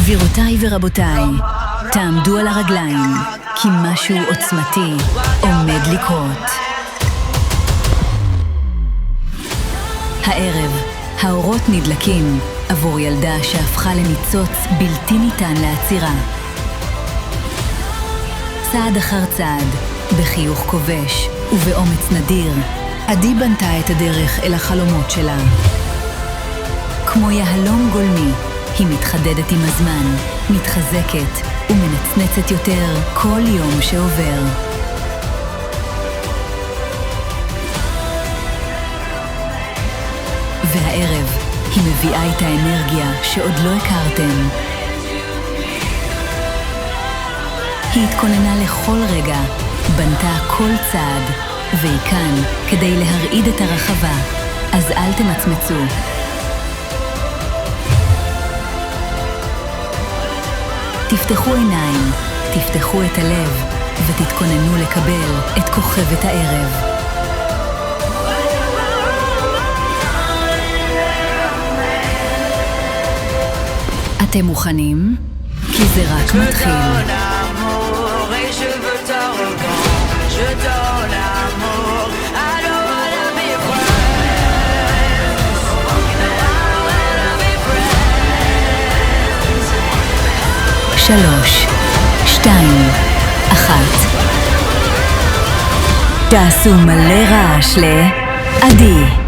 גבירותיי ורבותיי, תעמדו על הרגליים, כי משהו עוצמתי עומד לקרות. הערב, האורות נדלקים עבור ילדה שהפכה לניצוץ בלתי ניתן לעצירה. צעד אחר צעד, בחיוך כובש ובאומץ נדיר, עדי בנתה את הדרך אל החלומות שלה. כמו יהלום גולמי, היא מתחדדת עם הזמן, מתחזקת ומנצנצת יותר כל יום שעובר. והערב היא מביאה את האנרגיה שעוד לא הכרתם. היא התכוננה לכל רגע, בנתה כל צעד, והיא כאן כדי להרעיד את הרחבה, אז אל תמצמצו. תפתחו עיניים, תפתחו את הלב, ותתכוננו לקבל את כוכבת הערב. אתם מוכנים? כי זה רק מתחיל. שלוש, שתיים, אחת. תעשו מלא רעש לעדי.